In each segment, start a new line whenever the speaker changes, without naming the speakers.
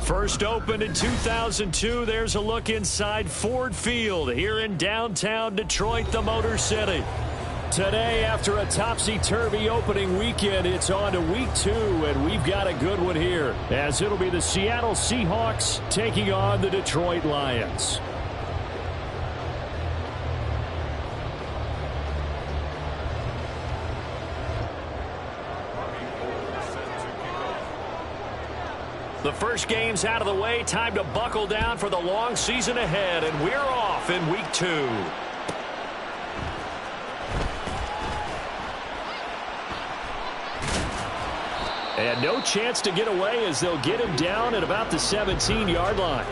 First opened in 2002, there's a look inside Ford Field here in downtown Detroit, the Motor City. Today, after a topsy-turvy opening weekend, it's on to week 2, and we've got a good one here, as it'll be the Seattle Seahawks taking on the Detroit Lions. The first game's out of the way. Time to buckle down for the long season ahead, and we're off in week 2. And no chance to get away as they'll get him down at about the 17-yard line.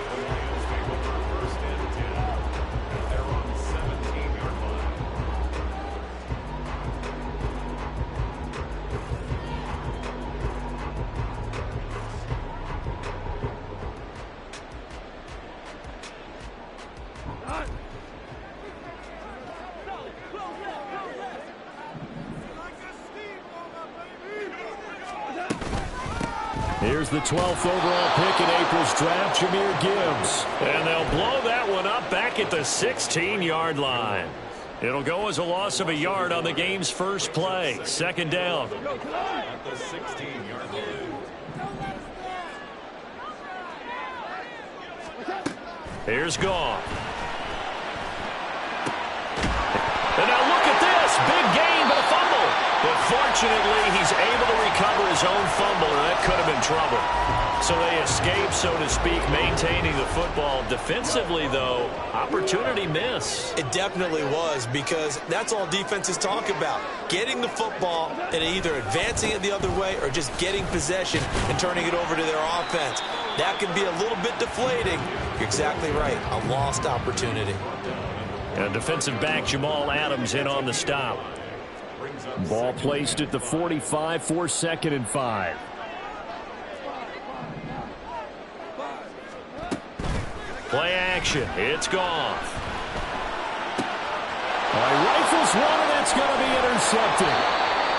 Here's the 12th overall pick in April's draft, Jahmyr Gibbs. And they'll blow that one up back at the 16-yard line. It'll go as a loss of a yard on the game's first play. Second down.
At the 16-yard line.
Here's Goff. And now look at this. Big gain, but a fumble. But fortunately, he's able to recover his own fumble, and that could have been trouble. So they escape, so to speak, maintaining the football. Defensively, though, opportunity miss.
It definitely was, because that's all defenses talk about. Getting the football and either advancing it the other way or just getting possession and turning it over to their offense. That can be a little bit deflating. You're exactly right. A lost opportunity.
And defensive back Jamal Adams in on the stop. Ball placed at the 45 for 2nd and 5. Play action. It's Goff. Rifles one, and it's going to be intercepted.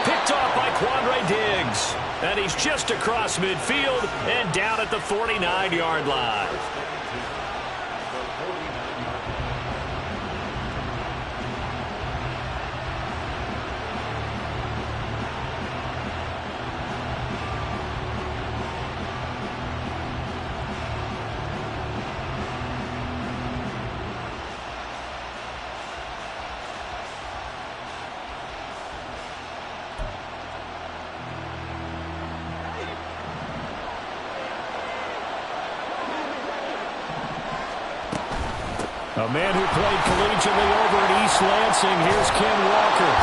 Picked off by Quandre Diggs. And he's just across midfield and down at the 49-yard line. A man who played collegiately over at East Lansing. Here's Ken Walker.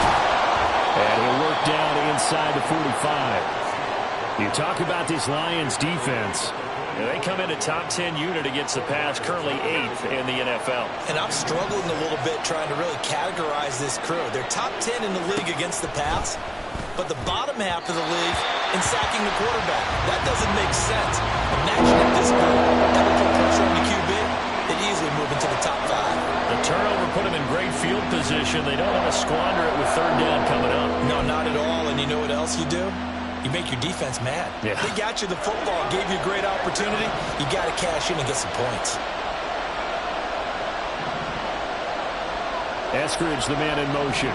And he'll work down inside the 45. You talk about this Lions defense. They come in a top 10 unit against the pass, currently 8th in the NFL.
And I'm struggling a little bit trying to really categorize this crew. They're top 10 in the league against the pass, but the bottom half of the league in sacking the quarterback. That doesn't make sense. Imagine if this group ever put pressure on the QB. They'd easily move into the top 5.
The turnover put them in great field position. They don't want to squander it with 3rd down coming up.
No, not at all. And you know what else you do? You make your defense mad.
Yeah.
They got you the football, gave you a great opportunity. You got to cash in and get some points.
Eskridge, the man in motion.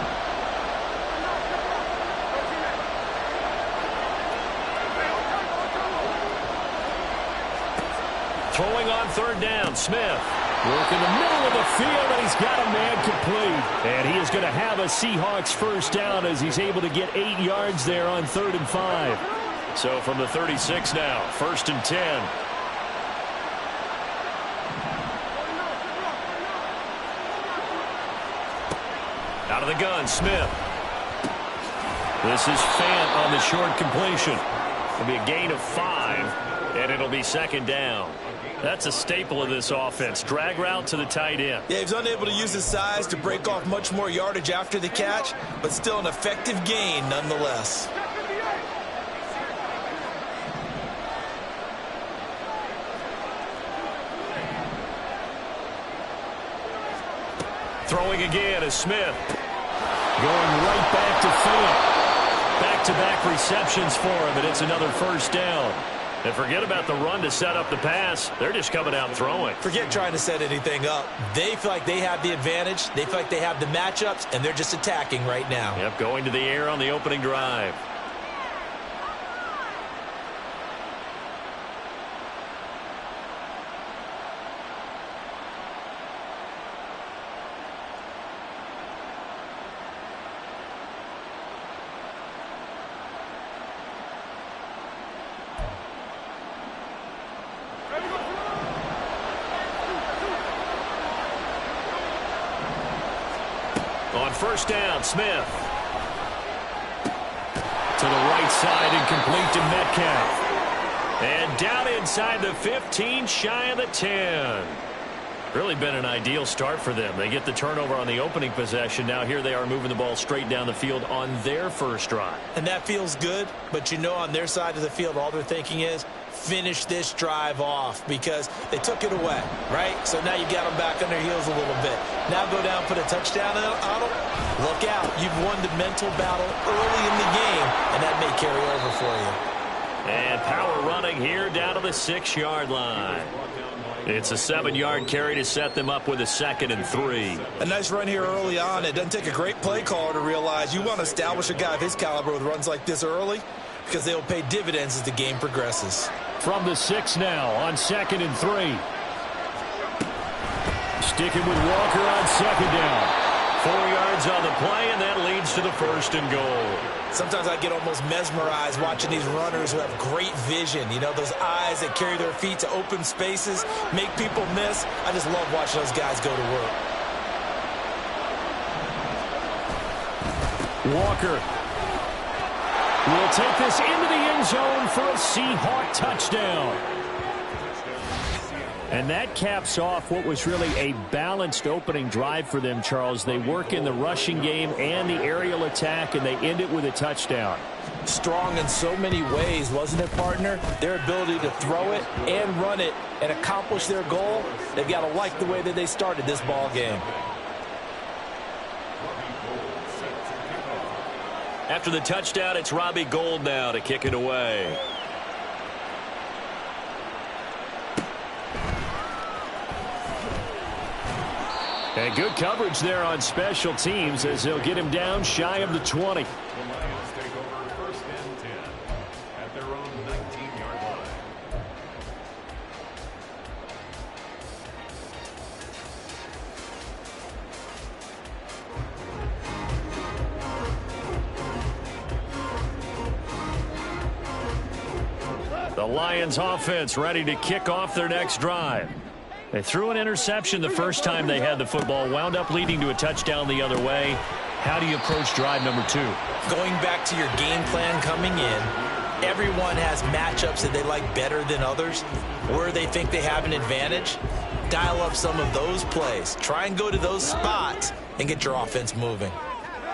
Throwing on 3rd down, Smith. Work in the middle of the field, and he's got a man complete. And he is going to have a Seahawks first down as he's able to get 8 yards there on 3rd and 5. So from the 36 now, 1st and 10. Out of the gun, Smith. This is Fant on the short completion. It'll be a gain of 5, and it'll be 2nd down. That's a staple of this offense. Drag route to the tight end.
Yeah, he's unable to use his size to break off much more yardage after the catch, but still an effective gain nonetheless.
Throwing again is Smith. Going right back to Fant. Back-to-back receptions for him, and it's another first down. And forget about the run to set up the pass. They're just coming out throwing.
Forget trying to set anything up. They feel like they have the advantage. They feel like they have the matchups, and they're just attacking right now.
Yep, going to the air on the opening drive. On first down, Smith. To the right side and complete to Metcalf. And down inside the 15, shy of the 10. Really been an ideal start for them. They get the turnover on the opening possession. Now here they are moving the ball straight down the field on their first drive.
And that feels good, but you know on their side of the field, all they're thinking is, finish this drive off because they took it away, right? So now you got them back on their heels a little bit. Now go down, put a touchdown on them. Look out. You've won the mental battle early in the game, and that may carry over for you.
And power running here down to the 6-yard line. It's a 7-yard carry to set them up with a 2nd and 3.
A nice run here early on. It doesn't take a great play caller to realize you want to establish a guy of his caliber with runs like this early because they'll pay dividends as the game progresses.
From the 6 now on 2nd and 3. Sticking with Walker on 2nd down. 4 yards on the play, and that leads to the 1st and goal.
Sometimes I get almost mesmerized watching these runners who have great vision. You know, those eyes that carry their feet to open spaces, make people miss. I just love watching those guys go to work.
Walker will take this into the end zone for a Seahawk touchdown. And that caps off what was really a balanced opening drive for them, Charles. They work in the rushing game and the aerial attack, and they end it with a touchdown.
Strong in so many ways, wasn't it, partner? Their ability to throw it and run it and accomplish their goal, they've got to like the way that they started this ball game.
After the touchdown, it's Robbie Gould now to kick it away. And good coverage there on special teams as they'll get him down shy of the 20.
Take over 1st and 10 at their own 19-yard line.
The Lions offense ready to kick off their next drive. They threw an interception the first time they had the football, wound up leading to a touchdown the other way. How do you approach drive number 2?
Going back to your game plan coming in, everyone has matchups that they like better than others, where they think they have an advantage. Dial up some of those plays. Try and go to those spots and get your offense moving.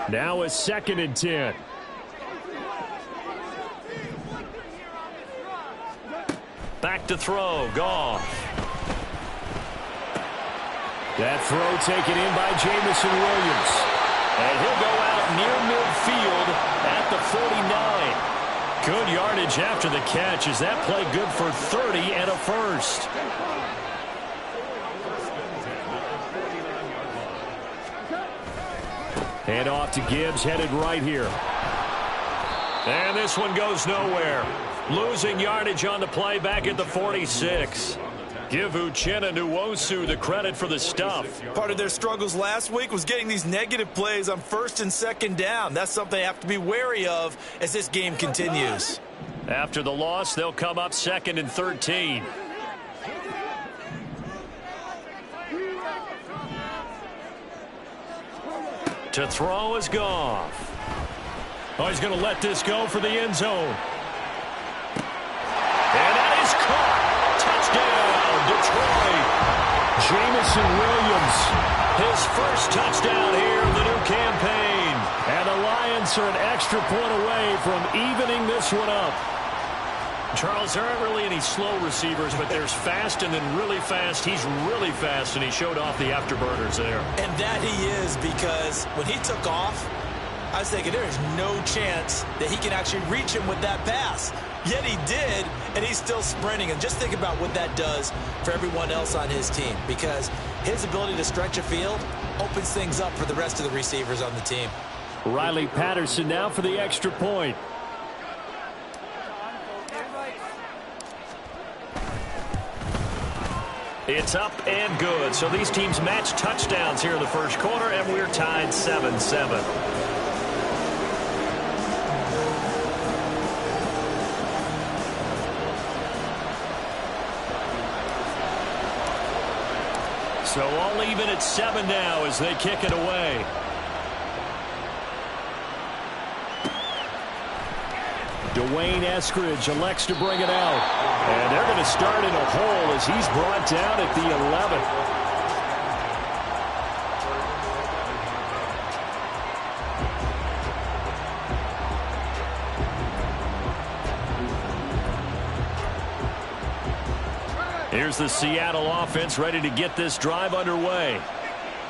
Now a 2nd and 10. Back to throw, Goff. That throw taken in by Jamison Williams. And he'll go out near midfield at the 49. Good yardage after the catch. Is that play good for 30 and a 1st? Hand off to Gibbs, headed right here. And this one goes nowhere. Losing yardage on the play back at the 46. Give Uchenna Nwosu the credit for the stuff.
Part of their struggles last week was getting these negative plays on 1st and 2nd down. That's something they have to be wary of as this game continues.
After the loss, they'll come up 2nd and 13. To throw is Goff. Oh, he's going to let this go for the end zone. And that is caught. Touchdown, Detroit. Jamison Williams, his first touchdown here in the new campaign. And the Lions are an extra point away from evening this one up. Charles, there aren't really any slow receivers, but there's fast and then really fast. He's really fast, and he showed off the afterburners there.
And that he is, because when he took off, I was thinking there is no chance that he can actually reach him with that pass. Yet he did, and he's still sprinting. And just think about what that does for everyone else on his team, because his ability to stretch a field opens things up for the rest of the receivers on the team.
Riley Patterson now for the extra point. It's up and good. So these teams match touchdowns here in the first quarter, and we're tied 7-7. So all even at 7 now as they kick it away. Dwayne Eskridge elects to bring it out. And they're going to start in a hole as he's brought down at the 11. Here's the Seattle offense ready to get this drive underway.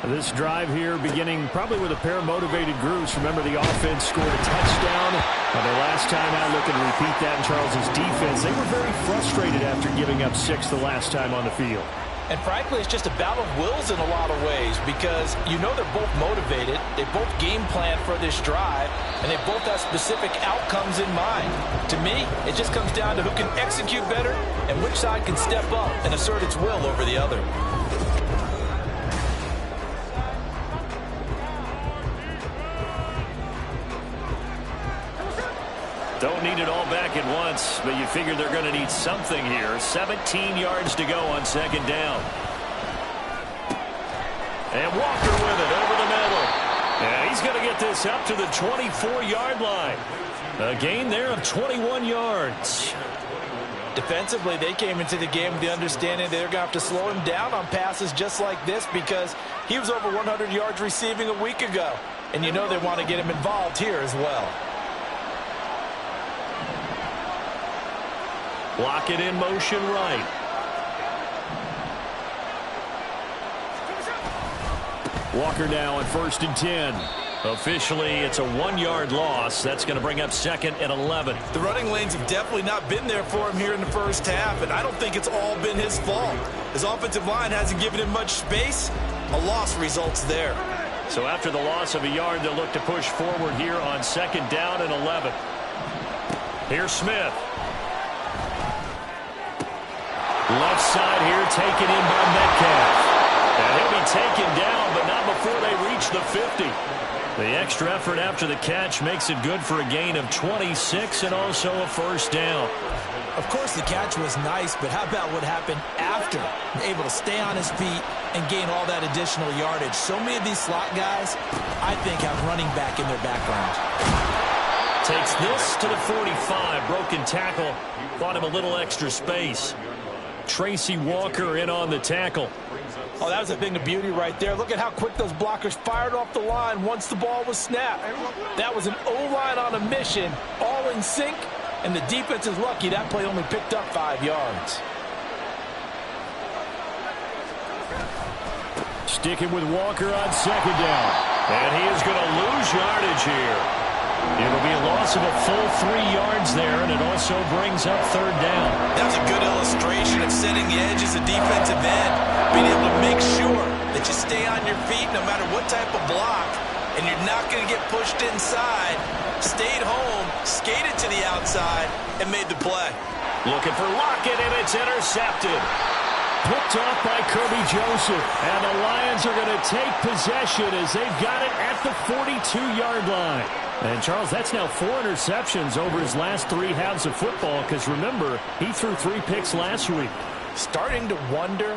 This drive here beginning probably with a pair of motivated groups. Remember, the offense scored a touchdown their last time out. Looking to repeat that in Charles's defense. They were very frustrated after giving up 6 the last time on the field.
And frankly, it's just a battle of wills in a lot of ways, because you know they're both motivated. They both game plan for this drive, and they both have specific outcomes in mind. To me, it just comes down to who can execute better and which side can step up and assert its will over the other.
Don't need it all back at once, but you figure they're going to need something here. 17 yards to go on second down. And Walker with it over the middle. And he's going to get this up to the 24-yard line. A gain there of 21 yards.
Defensively, they came into the game with the understanding they're going to have to slow him down on passes just like this, because he was over 100 yards receiving a week ago. And you know they want to get him involved here as well.
Block it in motion right. Walker now on 1st and 10. Officially, it's a 1-yard loss. That's going to bring up 2nd and 11.
The running lanes have definitely not been there for him here in the first half, and I don't think it's all been his fault. His offensive line hasn't given him much space. A loss results there.
So after the loss of a yard, they'll look to push forward here on 2nd down and 11. Here's Smith. Left side here, taken in by Metcalf. And he'll be taken down, but not before they reach the 50. The extra effort after the catch makes it good for a gain of 26 and also a first down.
Of course, the catch was nice, but how about what happened after? Able to stay on his feet and gain all that additional yardage. So many of these slot guys, I think, have running back in their background.
Takes this to the 45. Broken tackle. Bought him a little extra space. Tracy Walker in on the tackle.
Oh, that was a thing of beauty right there. Look at how quick those blockers fired off the line once the ball was snapped. That was an O-line on a mission, all in sync, and the defense is lucky that play only picked up 5 yards.
Sticking with Walker on 2nd down. And he is going to lose yardage here. It'll be a loss of a full 3 yards there, and it also brings up 3rd down.
That was a good illustration of setting the edge as a defensive end, being able to make sure that you stay on your feet no matter what type of block, and you're not going to get pushed inside. Stayed home, skated to the outside, and made the play.
Looking for Lockett, and it's intercepted. Picked off by Kirby Joseph, and the Lions are going to take possession as they've got it at the 42-yard line. And, Charles, that's now 4 interceptions over his last 3 halves of football, because, remember, he threw 3 picks last week.
Starting to wonder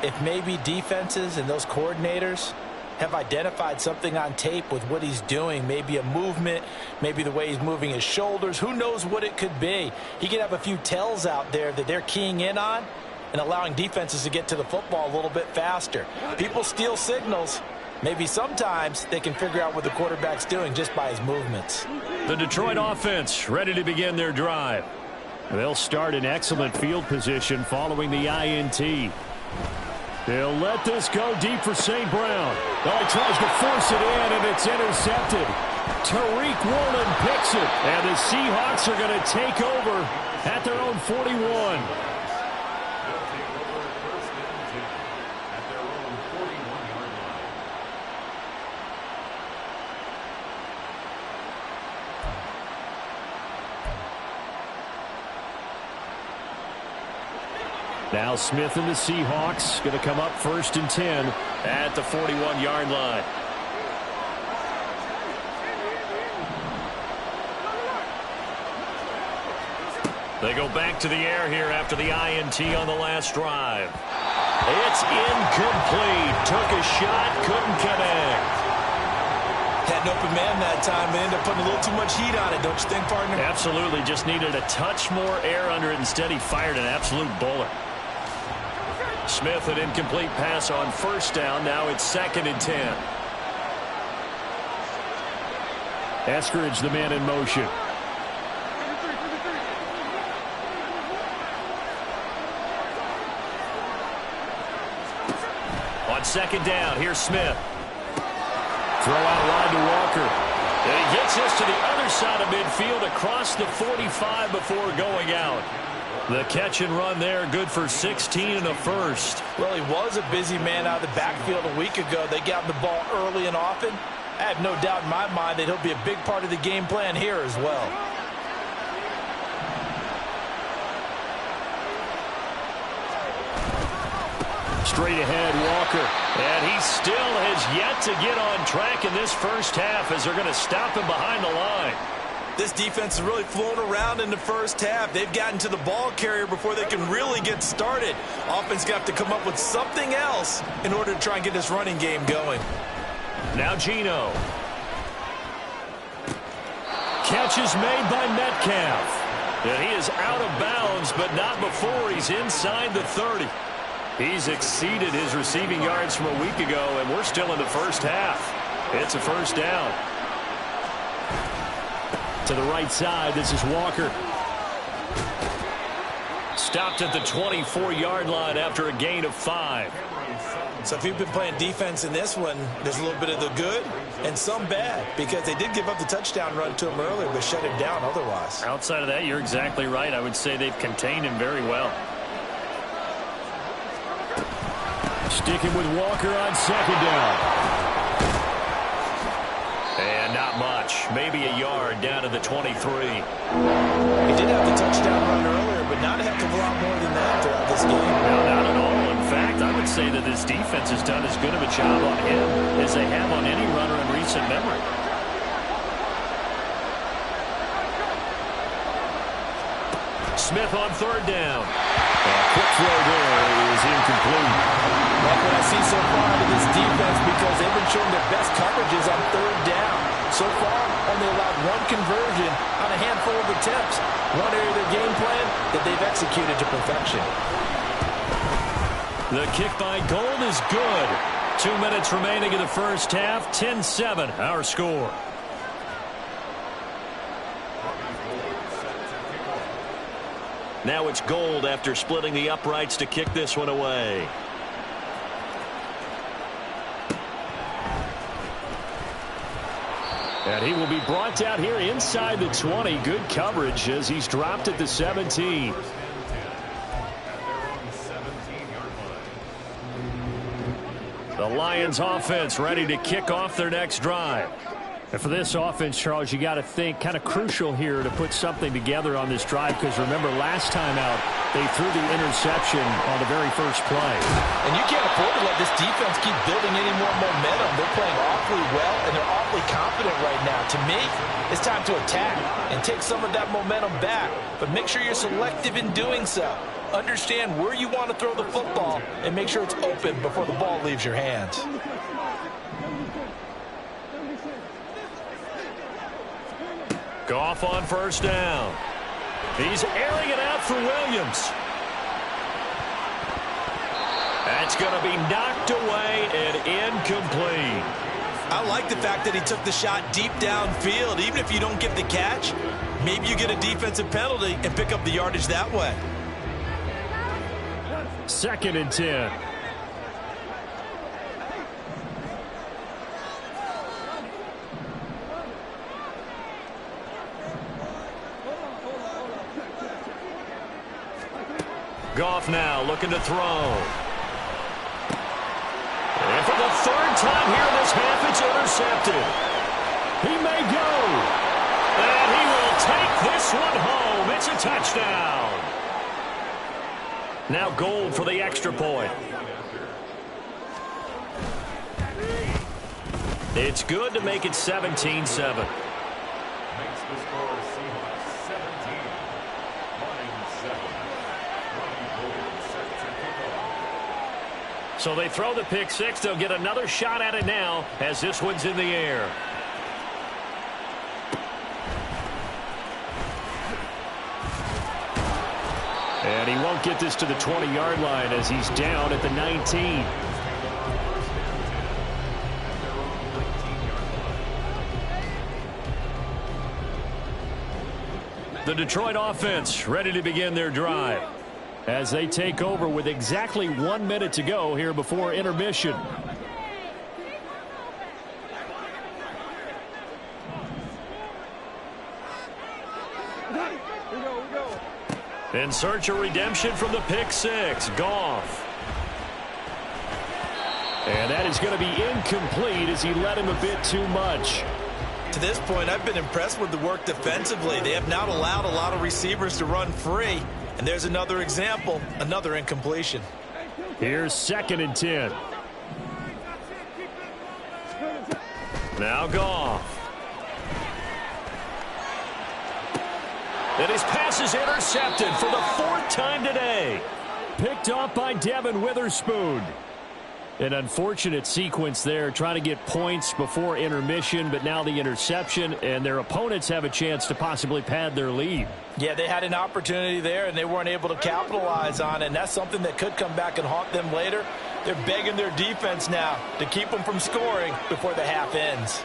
if maybe defenses and those coordinators have identified something on tape with what he's doing. Maybe a movement, maybe the way he's moving his shoulders. Who knows what it could be? He could have a few tells out there that they're keying in on and allowing defenses to get to the football a little bit faster. People steal signals. Maybe sometimes they can figure out what the quarterback's doing just by his movements.
The Detroit offense ready to begin their drive. They'll start in excellent field position following the INT. He'll let this go deep for St. Brown. Oh, he tries to force it in, and it's intercepted. Tariq Woolen picks it, and the Seahawks are going to take over at their own 41. Now Smith and the Seahawks going to come up 1st and 10 at the 41-yard line. They go back to the air here after the INT on the last drive. It's incomplete. Took a shot, couldn't connect.
Had an open man that time. They ended up putting a little too much heat on it, don't you think, partner?
Absolutely. Just needed a touch more air under it. Instead, he fired an absolute bullet. Smith, an incomplete pass on 1st down. Now it's 2nd and 10. Eskridge, the man in motion. On 2nd down, here's Smith. Throw out wide to Walker. And he gets this to the other side of midfield across the 45 before going out. The catch and run there, good for 16 and a first.
Well, he was a busy man out of the backfield a week ago. They got the ball early and often. I have no doubt in my mind that he'll be a big part of the game plan here as well.
Straight ahead, Walker. And he still has yet to get on track in this first half as they're going to stop him behind the line.
This defense is really flown around in the first half. They've gotten to the ball carrier before they can really get started. Offense got to come up with something else in order to try and get this running game going.
Now Geno. Catch is made by Metcalf. And he is out of bounds, but not before he's inside the 30. He's exceeded his receiving yards from a week ago, and we're still in the first half. It's a 1st down. To the right side, this is Walker. Stopped at the 24-yard line after a gain of 5.
So if you've been playing defense in this one, there's a little bit of the good and some bad, because they did give up the touchdown run to him earlier, but shut him down otherwise.
Outside of that, you're exactly right. I would say they've contained him very well. Sticking with Walker on 2nd down. And not much. Maybe a yard down to the 23.
He did have the touchdown run earlier, but not a heck of a lot more than that throughout this game.
No, not at all. In fact, I would say that this defense has done as good of a job on him as they have on any runner in recent memory. Smith on 3rd down. A quick throw there is incomplete.
Like what I see so far out of this defense, because they've been showing their best coverages on 3rd down. So far, only allowed 1 conversion on a handful of attempts. One area of their game plan that they've executed to perfection.
The kick by Gold is good. 2 minutes remaining in the first half. 10-7, our score. Now it's Gold after splitting the uprights to kick this one away. And he will be brought down here inside the 20. Good coverage as he's dropped at the 17. The Lions offense ready to kick off their next drive. And for this offense, Charles, you got to think kind of crucial here to put something together on this drive, because remember last time out they threw the interception on the very first play.
And you can't afford to let this defense keep building any more momentum. They're playing awfully well, and they're awfully confident right now. To me, it's time to attack and take some of that momentum back, but make sure you're selective in doing so. Understand where you want to throw the football and make sure it's open before the ball leaves your hands.
Goff on 1st down. He's airing it out for Williams. That's going to be knocked away and incomplete.
I like the fact that he took the shot deep downfield. Even if you don't get the catch, maybe you get a defensive penalty and pick up the yardage that way.
2nd and 10. Goff now looking to throw. And for the third time here this half, it's intercepted. He may go. And he will take this one home. It's a touchdown. Now Gold for the extra point. It's good to make it 17-7.
Makes the score Seahawks 17. Line 7. Robbie Gould set to kick off.
So they throw the pick six. They'll get another shot at it now as this one's in the air. And he won't get this to the 20-yard line as he's down at the 19. The Detroit offense ready to begin their drive as they take over with exactly 1 minute to go here before intermission. In search of redemption from the pick six, Goff. And that is going to be incomplete as he led him a bit too much.
To this point, I've been impressed with the work defensively. They have not allowed a lot of receivers to run free. And there's another example, another incompletion.
Here's 2nd and 10. Now Goff. And his pass is intercepted for the 4th time today. Picked off by Devin Witherspoon. An unfortunate sequence there, trying to get points before intermission, but now the interception, and their opponents have a chance to possibly pad their lead.
Yeah, they had an opportunity there, and they weren't able to capitalize on it, and that's something that could come back and haunt them later. They're begging their defense now to keep them from scoring before the half ends.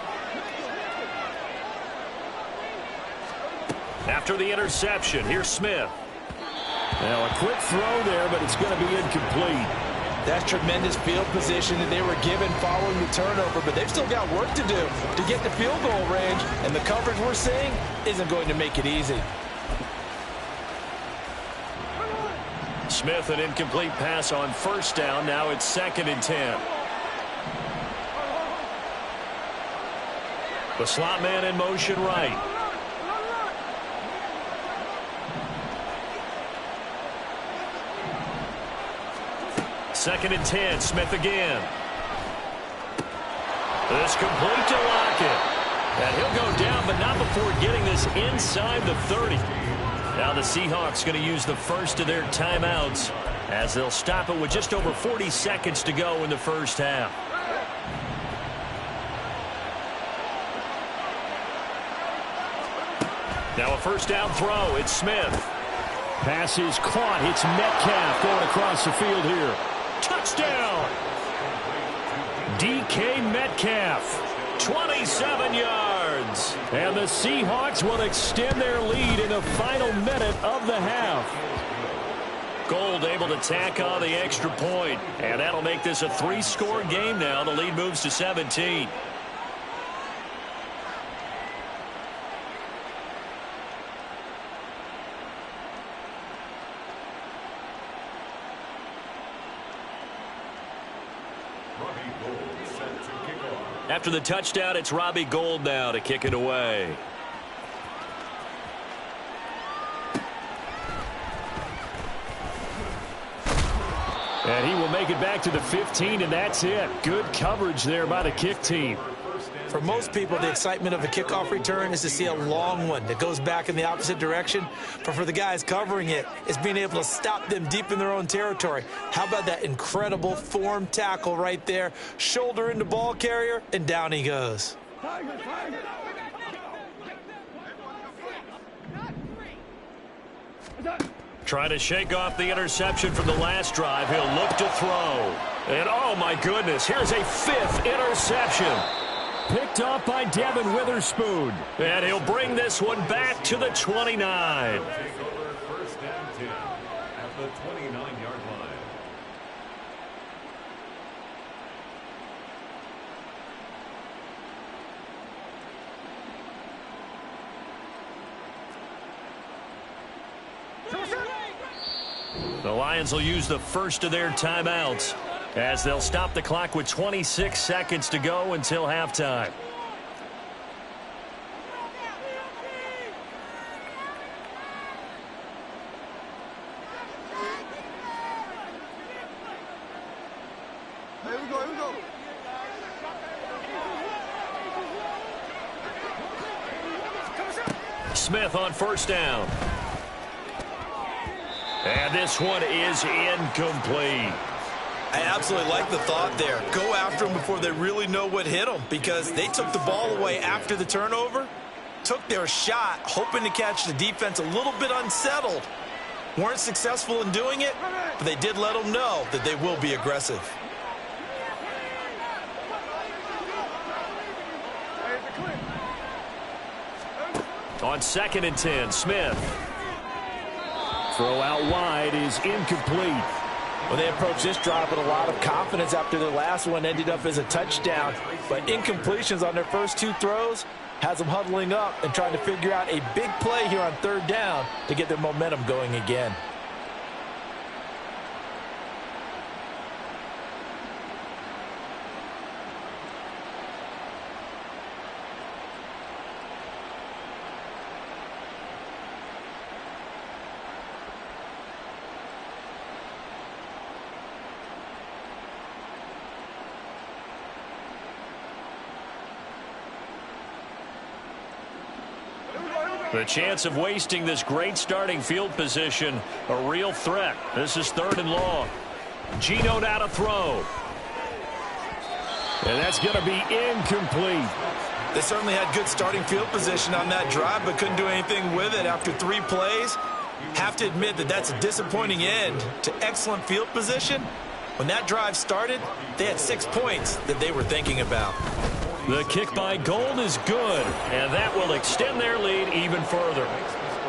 After the interception, here's Smith. Now a quick throw there, but it's going to be incomplete.
That's tremendous field position that they were given following the turnover, but they've still got work to do to get to field goal range, and the coverage we're seeing isn't going to make it easy.
Smith, an incomplete pass on 1st down. Now it's 2nd and 10. The slot man in motion right. Second and 10, Smith again. This complete to Lockett. And he'll go down, but not before getting this inside the 30. Now the Seahawks going to use the first of their timeouts as they'll stop it with just over 40 seconds to go in the first half. Now a 1st down throw. It's Smith. Pass is caught. It's Metcalf going across the field here. Touchdown! DK Metcalf, 27 yards. And the Seahawks will extend their lead in the final minute of the half. Gould able to tack on the extra point, and that'll make this a 3-score game now. The lead moves to 17. After the touchdown, it's Robbie Gould now to kick it away. And he will make it back to the 15, and that's it. Good coverage there by the kick team.
For most people, the excitement of a kickoff return is to see a long one that goes back in the opposite direction. But for the guys covering it, it's being able to stop them deep in their own territory. How about that incredible form tackle right there? Shoulder into ball carrier, and down he goes.
Trying to shake off the interception from the last drive. He'll look to throw. And oh my goodness, here's a 5th interception. Picked off by Devin Witherspoon. And he'll bring this one back to the 29.
Take over 1st and 10 at the 29-yard line.
The Lions will use the first of their timeouts as they'll stop the clock with 26 seconds to go until halftime. Smith on first down. And this one is incomplete.
I absolutely like the thought there. Go after them before they really know what hit them, because they took the ball away after the turnover, took their shot, hoping to catch the defense a little bit unsettled. Weren't successful in doing it, but they did let them know that they will be aggressive.
On 2nd and 10, Smith. Throw out wide is incomplete.
Well, they approached this drive with a lot of confidence after their last one ended up as a touchdown. But incompletions on their first 2 throws has them huddling up and trying to figure out a big play here on 3rd down to get their momentum going again.
The chance of wasting this great starting field position, a real threat. This is 3rd and long. Geno now to throw. And that's going to be incomplete.
They certainly had good starting field position on that drive, but couldn't do anything with it after 3 plays. Have to admit that that's a disappointing end to excellent field position. When that drive started, they had 6 points that they were thinking about.
The kick by Gold is good, and that will extend their lead even further.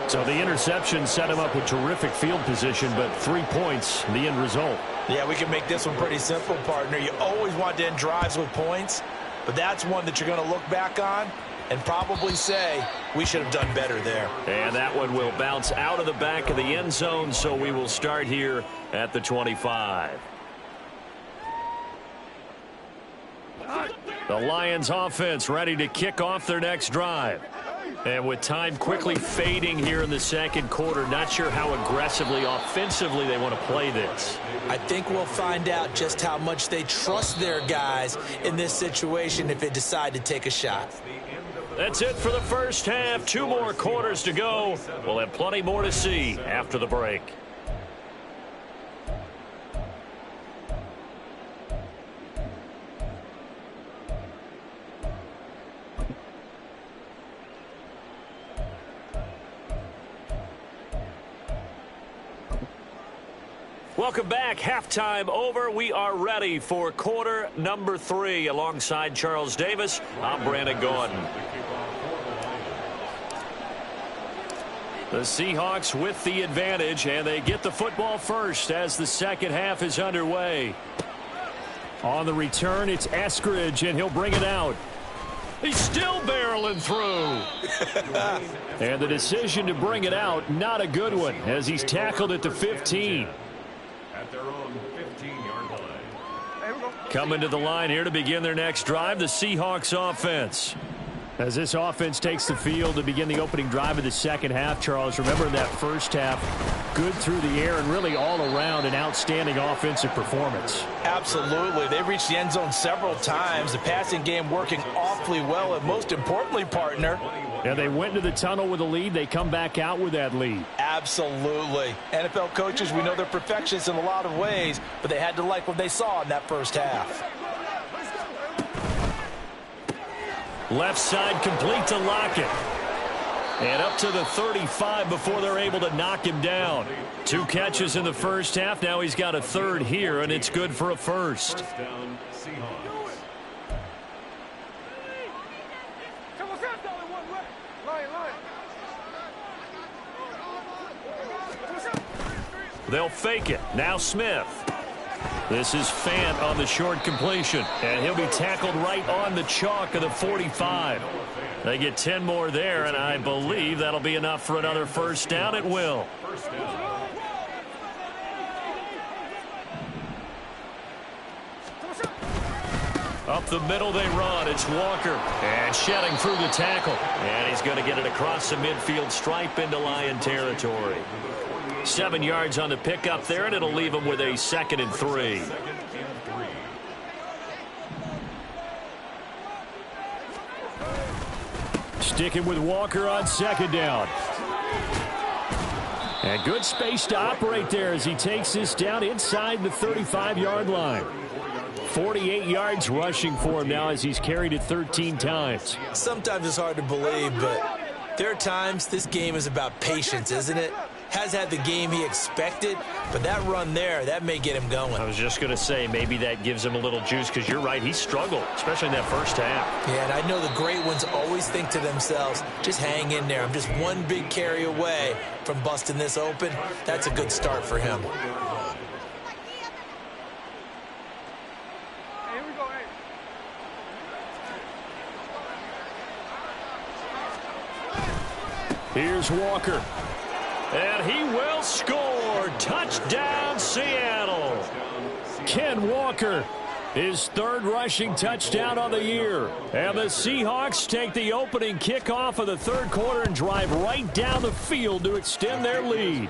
So the interception set him up with terrific field position, but 3 points, the end result.
Yeah, we can make this one pretty simple, partner. You always want to end drives with points, but that's one that you're going to look back on and probably say, we should have done better there.
And that one will bounce out of the back of the end zone, so we will start here at the 25. The Lions offense ready to kick off their next drive. And with time quickly fading here in the 2nd quarter, not sure how aggressively, offensively they want to play this.
I think we'll find out just how much they trust their guys in this situation if they decide to take a shot.
That's it for the first half. 2 more quarters to go. We'll have plenty more to see after the break. Welcome back. Halftime over. We are ready for quarter number 3. Alongside Charles Davis, I'm Brandon Gordon. The Seahawks with the advantage, and they get the football first as the 2nd half is underway. On the return, it's Eskridge, and he'll bring it out. He's still barreling through. And the decision to bring it out, not a good one, as he's tackled at the 15.
At their own 15-yard line.
Coming to the line here to begin their next drive, the Seahawks offense. As this offense takes the field to begin the opening drive of the 2nd half, Charles, remember in that first half, good through the air and really all around an outstanding offensive performance.
Absolutely. They reached the end zone several times. The passing game working awfully well, and most importantly, partner,
yeah, they went to the tunnel with a lead. They come back out with that lead.
Absolutely. NFL coaches, we know they're perfectionists in a lot of ways, but they had to like what they saw in that first half.
Left side complete to Lockett. And up to the 35 before they're able to knock him down. 2 catches in the first half. Now he's got a 3rd here, and it's good for a first.
First down, Seahawks.
They'll fake it. Now Smith. This is Fant on the short completion. And he'll be tackled right on the chalk of the 45. They get 10 more there, and I believe that'll be enough for another first down. It will.
First down.
Up the middle they run. It's Walker. And shedding through the tackle. And he's going to get it across the midfield stripe into Lion territory. 7 yards on the pickup there, and it'll leave him with a 2nd and 3. Sticking with Walker on 2nd down. And good space to operate there as he takes this down inside the 35-yard line. 48 yards rushing for him now as he's carried it 13 times.
Sometimes it's hard to believe, but there are times this game is about patience, isn't it? Has had the game he expected, but that run there, that may get him going.
I was just going to say maybe that gives him a little juice because you're right, he struggled, especially in that first half.
Yeah, and I know the great ones always think to themselves, just hang in there. I'm just one big carry away from busting this open. That's a good start for him.
Here's Walker. And he will score. Touchdown, Seattle. Ken Walker, his 3rd rushing touchdown on the year. And the Seahawks take the opening kickoff of the 3rd quarter and drive right down the field to extend their lead.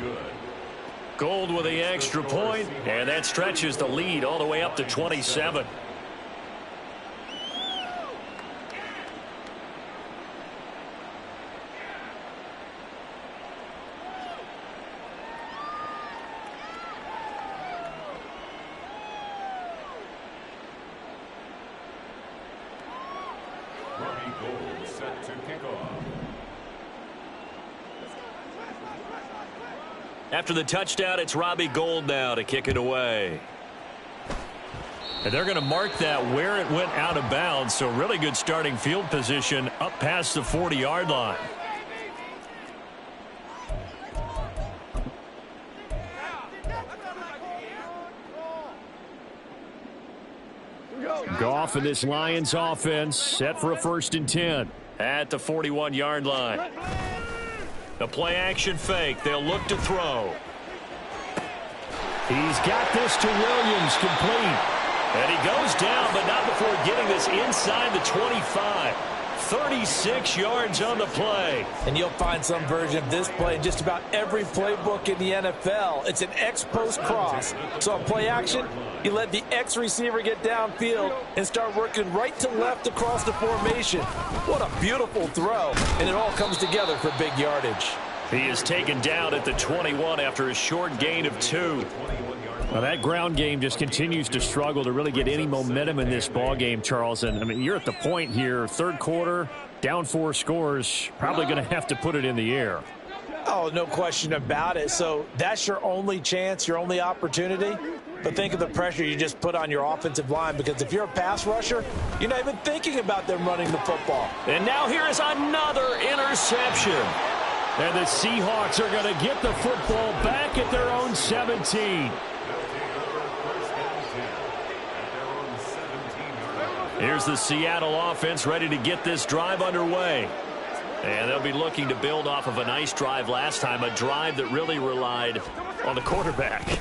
Gold with the extra point, and that stretches the lead all the way up to 27.
Set to kick off.
After the touchdown, it's Robbie Gould now to kick it away. And they're going to mark that where it went out of bounds, so really good starting field position up past the 40-yard line. Goff and this Lions offense set for a 1st and 10 at the 41-yard line. The play action fake. They'll look to throw. He's got this to Williams, complete. And he goes down, but not before getting this inside the 25. 36 yards on the play.
And you'll find some version of this play in just about every playbook in the NFL. It's an X-post cross. So on play action, you let the X receiver get downfield and start working right to left across the formation. What a beautiful throw. And it all comes together for big yardage.
He is taken down at the 21 after a short gain of 2. Well, that ground game just continues to struggle to really get any momentum in this ball game, Charles. And I mean, you're at the point here, 3rd quarter, down 4 scores, probably going to have to put it in the air.
Oh, no question about it. So that's your only chance, your only opportunity. But think of the pressure you just put on your offensive line, because if you're a pass rusher, you're not even thinking about them running the football.
And now here is another interception. And the Seahawks are going to get the football back at their own 17. Here's the Seattle offense ready to get this drive underway. And they'll be looking to build off of a nice drive last time, a drive that really relied on the quarterback.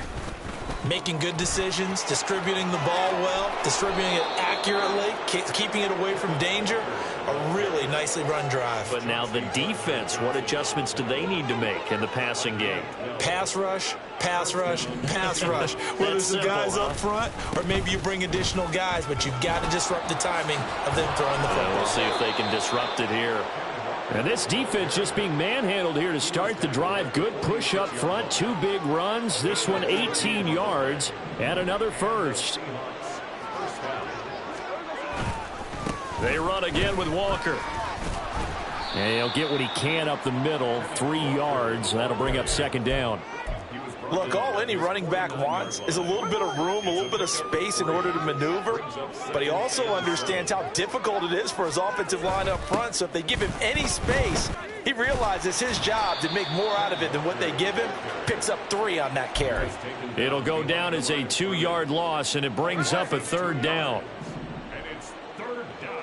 Making good decisions, distributing the ball well, distributing it accurately, keeping it away from danger. A really nicely run drive.
But now the defense, what adjustments do they need to make in the passing game?
Pass rush, pass rush, pass rush. Whether it's the guys up front or maybe you bring additional guys, but you've got to disrupt the timing of them throwing the football.
We'll see if they can disrupt it here. And this defense just being manhandled here to start the drive. Good push up front, 2 big runs. This one 18 yards and another first. They run again with Walker. And he'll get what he can up the middle, 3 yards. That'll bring up 2nd down.
Look, all any running back wants is a little bit of room, a little bit of space in order to maneuver. But he also understands how difficult it is for his offensive line up front. So if they give him any space, he realizes his job to make more out of it than what they give him. Picks up 3 on that carry.
It'll go down as a 2-yard loss, and it brings up a 3rd down.
And it's 3rd down.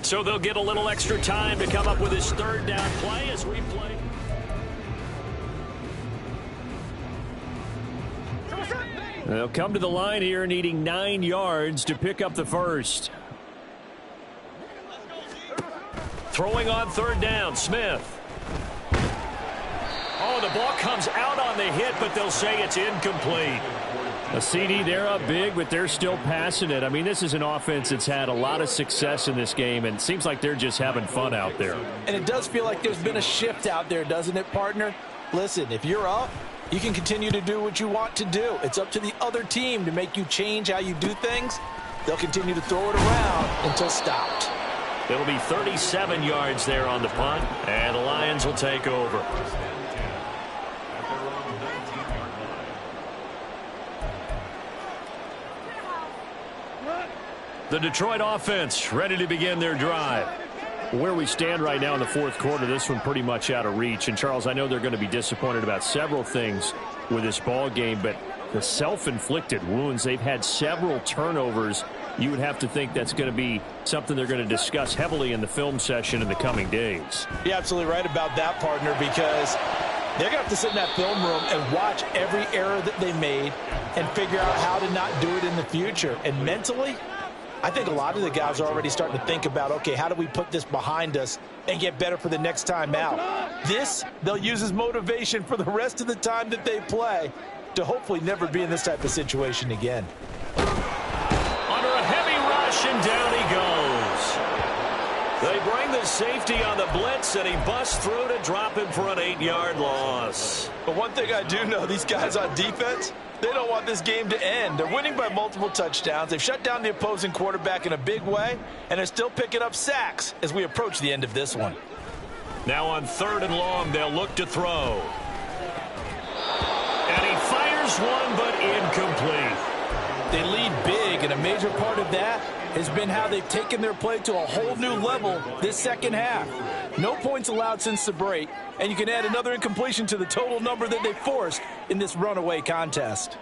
So they'll get a little extra time to come up with his 3rd down play as we play. They'll come to the line here needing 9 yards to pick up the first. Throwing on third down, Smith. Oh, the ball comes out on the hit, but they'll say it's incomplete. A CD, they're up big, but they're still passing it. I mean, this is an offense that's had a lot of success in this game, and it seems like they're just having fun out there.
And it does feel like there's been a shift out there, doesn't it, partner? Listen, if you're up, you can continue to do what you want to do. It's up to the other team to make you change how you do things. They'll continue to throw it around until stopped.
It'll be 37 yards there on the punt, and the Lions will take over. The Detroit offense ready to begin their drive. Where we stand right now in the fourth quarter, this one pretty much out of reach. And, Charles, I know they're going to be disappointed about several things with this ball game, but the self-inflicted wounds, they've had several turnovers. You would have to think that's going to be something they're going to discuss heavily in the film session in the coming days.
You're absolutely right about that, partner, because they're going to have to sit in that film room and watch every error that they made and figure out how to not do it in the future. And mentally, I think a lot of the guys are already starting to think about, okay, how do we put this behind us and get better for the next time out? This, they'll use as motivation for the rest of the time that they play to hopefully never be in this type of situation again.
Under a heavy rush, and down he goes. They bring the safety on the blitz, and he busts through to drop him for an 8-yard loss.
But one thing I do know, these guys on defense, they don't want this game to end. They're winning by multiple touchdowns. They've shut down the opposing quarterback in a big way, and they're still picking up sacks as we approach the end of this one.
Now on third and long, they'll look to throw. And he fires one, but incomplete.
They lead big, and a major part of that has been how they've taken their play to a whole new level this second half. No points allowed since the break, and you can add another incompletion to the total number that they forced in this runaway contest.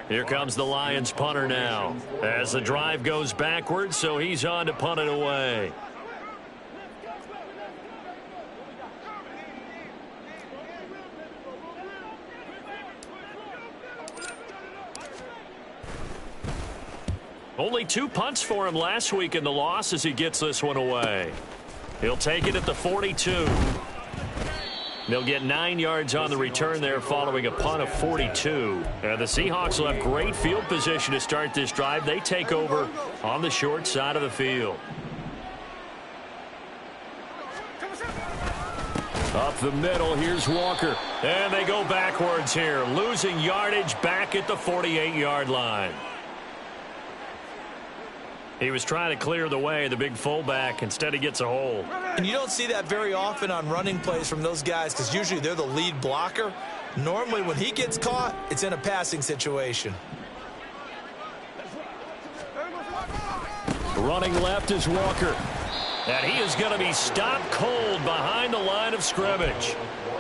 Here comes the Lions punter now as the drive goes backwards, so he's on to punt it away. Only 2 punts for him last week in the loss as he gets this one away. He'll take it at the 42. They'll get 9 yards on the return there following a punt of 42. And the Seahawks will have great field position to start this drive. They take over on the short side of the field. Up the middle, here's Walker. And they go backwards here, losing yardage back at the 48-yard line. He was trying to clear the way, the big fullback. Instead, he gets a hold.
And you don't see that very often on running plays from those guys because usually they're the lead blocker. Normally, when he gets caught, it's in a passing situation.
Running left is Walker. And he is going to be stopped cold behind the line of scrimmage.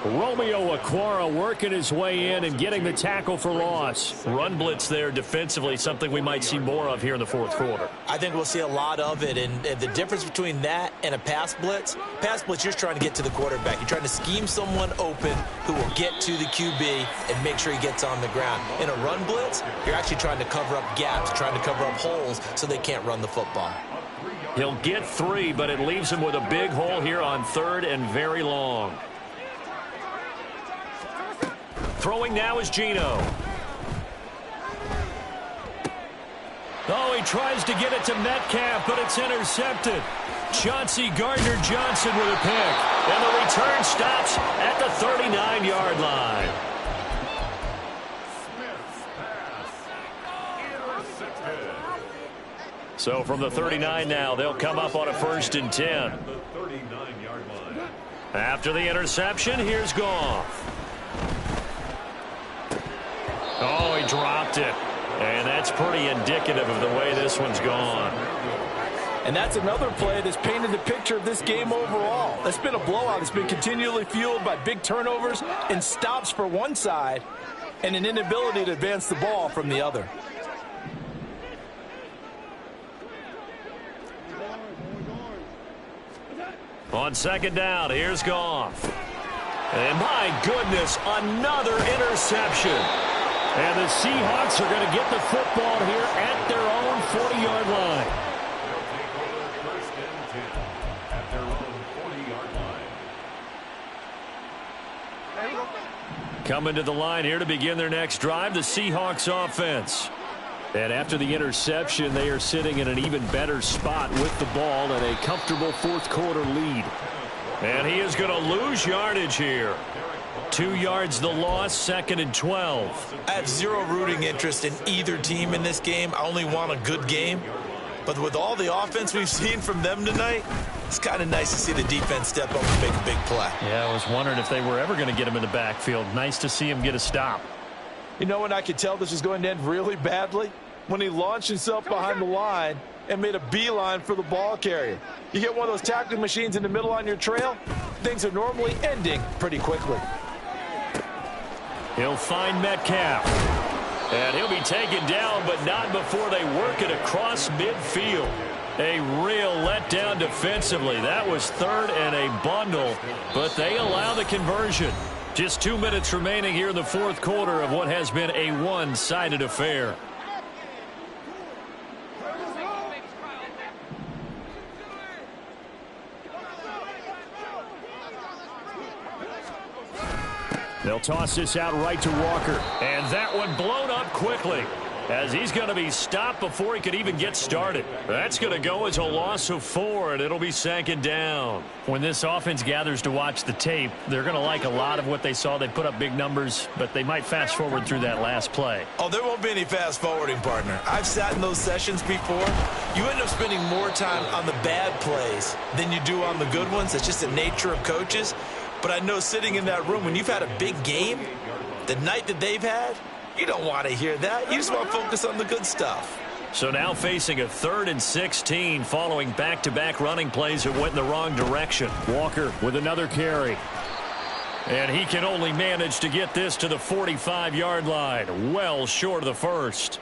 Romeo Okwara working his way in and getting the tackle for loss. Run blitz there defensively, something we might see more of here in the fourth quarter.
I think we'll see a lot of it, and the difference between that and a pass blitz, you're just trying to get to the quarterback. You're trying to scheme someone open who will get to the QB and make sure he gets on the ground. In a run blitz, you're actually trying to cover up gaps, trying to cover up holes so they can't run the football.
He'll get 3, but it leaves him with a big hole here on third and very long. Throwing now is Geno. Oh, he tries to get it to Metcalf, but it's intercepted. Chauncey Gardner-Johnson with a pick. And the return stops at the 39-yard line. So from the 39 now, they'll come up on a 1st and 10. After the interception, here's Goff. Oh, he dropped it. And that's pretty indicative of the way this one's gone.
And that's another play that's painted the picture of this game overall. It's been a blowout. It's been continually fueled by big turnovers and stops for one side and an inability to advance the ball from the other.
On second down, here's Goff. And my goodness, another interception. And the Seahawks are going to get the football here at their own 40-yard line.
They'll take over first and 10 at their own 40-yard line.
Coming to the line here to begin their next drive, the Seahawks offense. And after the interception, they are sitting in an even better spot with the ball and a comfortable fourth-quarter lead. And he is going to lose yardage here. 2 yards the loss, 2nd and 12.
I have zero rooting interest in either team in this game. I only want a good game. But with all the offense we've seen from them tonight, it's kind of nice to see the defense step up and make a big play.
Yeah, I was wondering if they were ever going to get him in the backfield. Nice to see him get a stop.
You know when I could tell this was going to end really badly? When he launched himself behind the line and made a beeline for the ball carrier. You get one of those tackling machines in the middle on your trail, things are normally ending pretty quickly.
He'll find Metcalf. And he'll be taken down, but not before they work it across midfield. A real letdown defensively. That was 3rd and a bundle, but they allow the conversion. Just 2 minutes remaining here in the fourth quarter of what has been a one-sided affair. They'll toss this out right to Walker. And that one blown up quickly as he's going to be stopped before he could even get started. That's going to go as a loss of 4, and it'll be 2nd down. When this offense gathers to watch the tape, they're going to like a lot of what they saw. They put up big numbers, but they might fast forward through that last play.
Oh, there won't be any fast forwarding, partner. I've sat in those sessions before. You end up spending more time on the bad plays than you do on the good ones. It's just the nature of coaches. But I know sitting in that room, when you've had a big game, the night that they've had, you don't want to hear that. You just want to focus on the good stuff.
So now facing a 3rd and 16 following back-to-back running plays that went in the wrong direction. Walker with another carry. And he can only manage to get this to the 45-yard line. Well short of the first.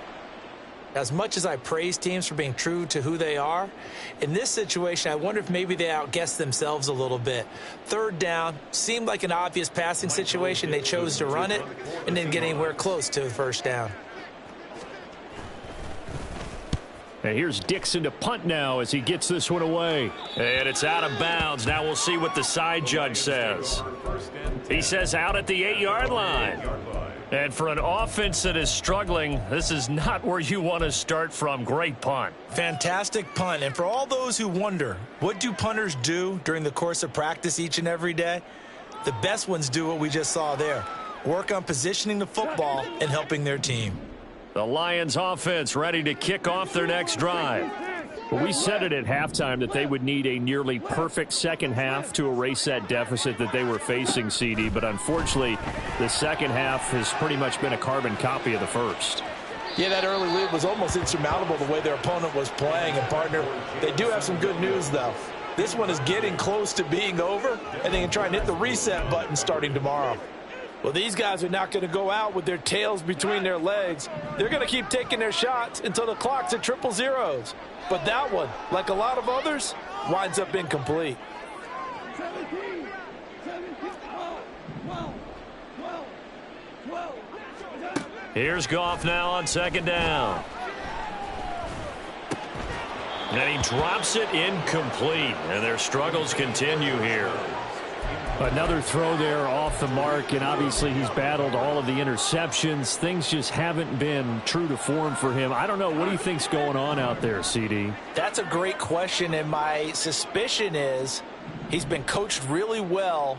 As much as I praise teams for being true to who they are, in this situation, I wonder if maybe they outguessed themselves a little bit. 3rd down seemed like an obvious passing situation. They chose to run it and didn't get anywhere close to the first down.
And here's Dixon to punt now as he gets this one away. And it's out of bounds. Now we'll see what the side judge says. He says out at the 8-yard line. And for an offense that is struggling, this is not where you want to start from. Great punt.
Fantastic punt. And for all those who wonder, what do punters do during the course of practice each and every day? The best ones do what we just saw there. Work on positioning the football and helping their team.
The Lions offense ready to kick off their next drive. Well, we said it at halftime that they would need a nearly perfect second half to erase that deficit that they were facing, CD. But unfortunately, the second half has pretty much been a carbon copy of the first.
Yeah, that early lead was almost insurmountable the way their opponent was playing. And, partner, they do have some good news, though. This one is getting close to being over, and they can try and hit the reset button starting tomorrow. Well, these guys are not going to go out with their tails between their legs. They're going to keep taking their shots until the clock's at 000. But that one, like a lot of others, winds up incomplete.
17, 12.
Here's Goff now on 2nd down. And he drops it incomplete. And their struggles continue here. Another throw there off the mark, and obviously he's battled all of the interceptions. Things just haven't been true to form for him. I don't know. What do you think's going on out there, CD?
That's a great question, and my suspicion is he's been coached really well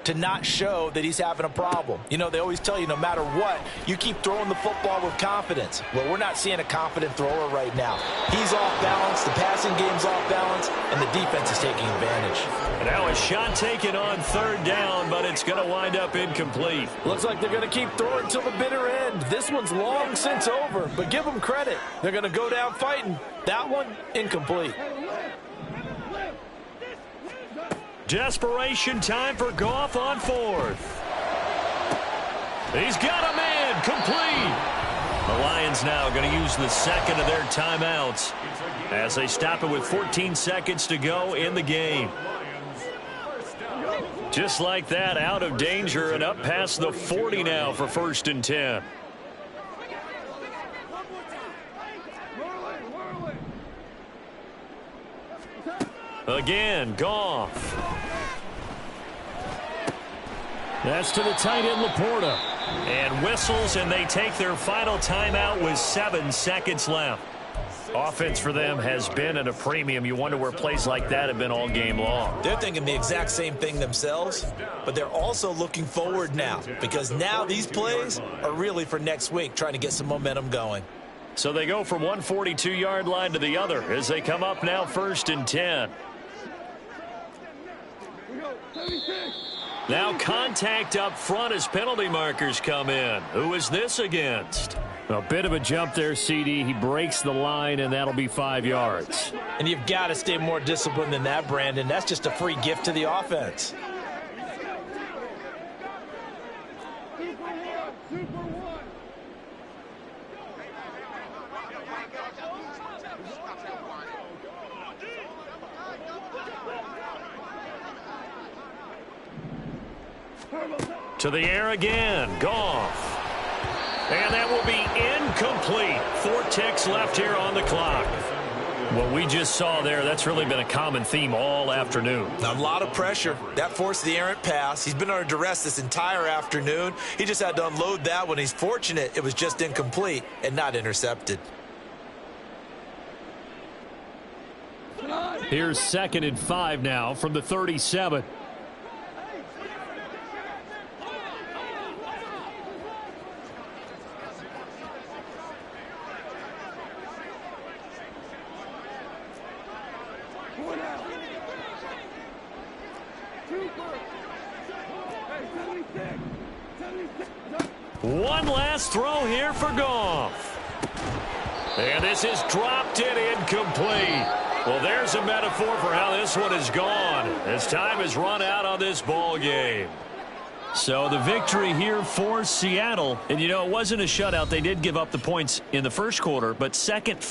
to not show that he's having a problem. You know, they always tell you no matter what, you keep throwing the football with confidence. Well, we're not seeing a confident thrower right now. He's off balance, the passing game's off balance, and the defense is taking advantage.
And now a shot taken on 3rd down, but it's going to wind up incomplete.
Looks like they're going to keep throwing till the bitter end. This one's long since over, but give them credit. They're going to go down fighting. That one, incomplete.
Desperation time for Goff on 4th. He's got a man, complete. The Lions now going to use the second of their timeouts as they stop it with 14 seconds to go in the game.
Lions, first down.
Just like that, out of danger and up past the 40 now for 1st and 10. Again, Goff. That's to the tight end, Laporta. And whistles, and they take their final timeout with 7 seconds left. Offense for them has been at a premium. You wonder where plays like that have been all game long.
They're thinking the exact same thing themselves, but they're also looking forward now, because now these plays are really for next week, trying to get some momentum going.
So they go from one 42-yard line to the other as they come up now 1st and 10. Now contact up front as penalty markers come in. Who is this against? A bit of a jump there, CD. He breaks the line, and that'll be 5 yards.
And you've got to stay more disciplined than that, Brandon. That's just a free gift to the offense.
To the air again. Goff. And that will be incomplete. 4 ticks left here on the clock. What we just saw there, that's really been a common theme all afternoon.
A lot of pressure. That forced the errant pass. He's been under duress this entire afternoon. He just had to unload that one. He's fortunate it was just incomplete and not intercepted.
Here's 2nd and 5 now from the 37. One last throw here for Goff. And this is dropped in incomplete. Well, there's a metaphor for how this one is gone, as time has run out on this ball game. So the victory here for Seattle. And, you know, it wasn't a shutout. They did give up the points in the first quarter, but second